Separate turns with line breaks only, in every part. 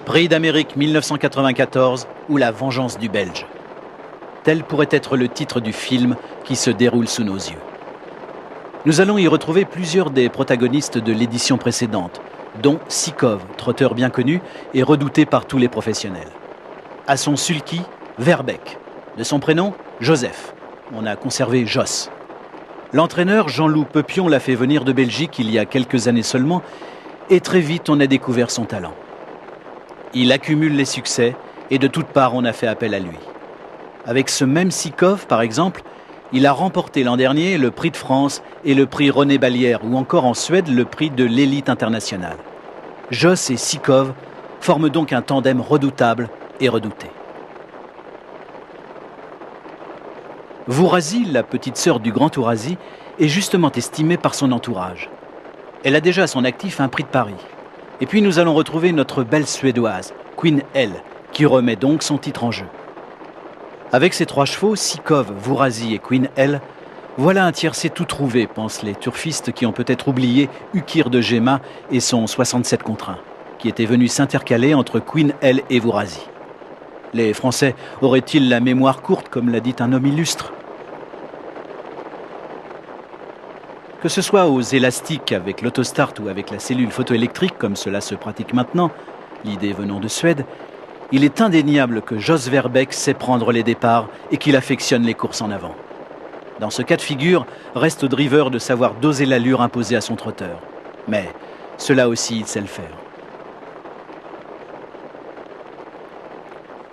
Prix d'Amérique 1994 ou la vengeance du Belge. Tel pourrait être le titre du film qui se déroule sous nos yeux. Nous allons y retrouver plusieurs des protagonistes de l'édition précédente, dont Sikov, trotteur bien connu et redouté par tous les professionnels. À son sulky, Verbeek. De son prénom, Joseph. On a conservé Jos. L'entraîneur Jean-Loup Peupion l'a fait venir de Belgique il y a quelques années seulement, et très vite on a découvert son talent. Il accumule les succès et de toutes parts on a fait appel à lui. Avec ce même Sikov, par exemple, il a remporté l'an dernier le prix de France et le prix René Ballière, ou encore en Suède le prix de l'élite internationale. Jos et Sikov forment donc un tandem redoutable et redouté. Vourazy, la petite sœur du Grand Ourasi, est justement estimée par son entourage. Elle a déjà à son actif un prix de Paris. Et puis nous allons retrouver notre belle Suédoise, Queen Elle, qui remet donc son titre en jeu. Avec ses 3 chevaux, Sikov, Vourazy et Queen Elle, voilà un tiercé tout trouvé, pensent les turfistes qui ont peut-être oublié Ukir de Géma et son 67 contre 1, qui était venu s'intercaler entre Queen Elle et Vourazy. Les Français auraient-ils la mémoire courte, comme l'a dit un homme illustre ? Que ce soit aux élastiques avec l'autostart ou avec la cellule photoélectrique, comme cela se pratique maintenant, l'idée venant de Suède, il est indéniable que Jos Verbeek sait prendre les départs et qu'il affectionne les courses en avant. Dans ce cas de figure, reste au driver de savoir doser l'allure imposée à son trotteur. Mais cela aussi, il sait le faire.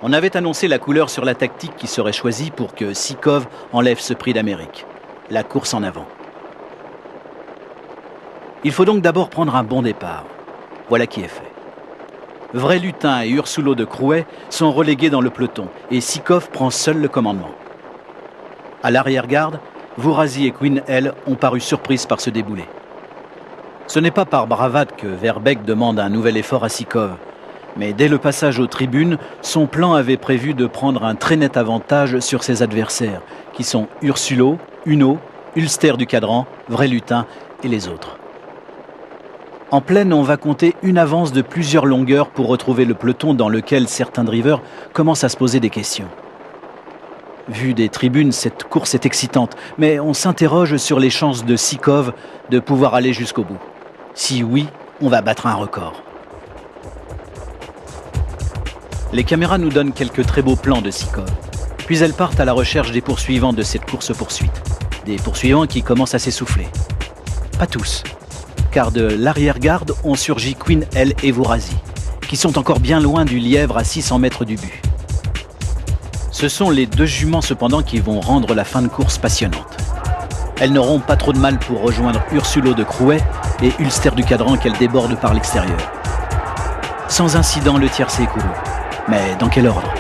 On avait annoncé la couleur sur la tactique qui serait choisie pour que Sikov enlève ce prix d'Amérique, la course en avant. Il faut donc d'abord prendre un bon départ. Voilà qui est fait. Vrai Lutin et Ursulo de Crouet sont relégués dans le peloton et Sikov prend seul le commandement. À l'arrière-garde, Vourazy et Queen Elle ont paru surprises par ce déboulé. Ce n'est pas par bravade que Verbeek demande un nouvel effort à Sikov. Mais dès le passage aux tribunes, son plan avait prévu de prendre un très net avantage sur ses adversaires, qui sont Ursulo, Uno, Ulster du Cadran, Vrai Lutin et les autres. En plaine, on va compter une avance de plusieurs longueurs pour retrouver le peloton dans lequel certains drivers commencent à se poser des questions. Vu des tribunes, cette course est excitante, mais on s'interroge sur les chances de Sikov de pouvoir aller jusqu'au bout. Si oui, on va battre un record. Les caméras nous donnent quelques très beaux plans de Sikov. Puis elles partent à la recherche des poursuivants de cette course-poursuite. Des poursuivants qui commencent à s'essouffler. Pas tous, car de l'arrière-garde ont surgi Queen Elle et Vourazy, qui sont encore bien loin du lièvre à 600 mètres du but. Ce sont les 2 juments cependant qui vont rendre la fin de course passionnante. Elles n'auront pas trop de mal pour rejoindre Ursulo de Crouet et Ulster du Cadran qu'elles débordent par l'extérieur. Sans incident, le tiercé est couru. Mais dans quel ordre ?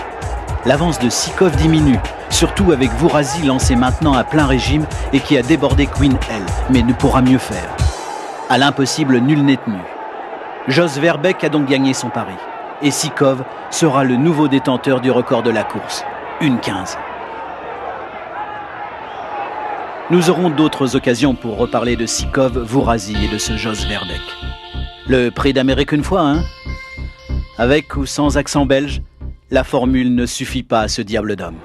L'avance de Sikov diminue, surtout avec Vourazy lancé maintenant à plein régime et qui a débordé Queen Elle, mais ne pourra mieux faire. À l'impossible, nul n'est tenu. Jos Verbeek a donc gagné son pari. Et Sikov sera le nouveau détenteur du record de la course, 1:15. Nous aurons d'autres occasions pour reparler de Sikov, Vourazy et de ce Jos Verbeek. Le prix d'Amérique une fois, hein ? Avec ou sans accent belge, la formule ne suffit pas à ce diable d'homme.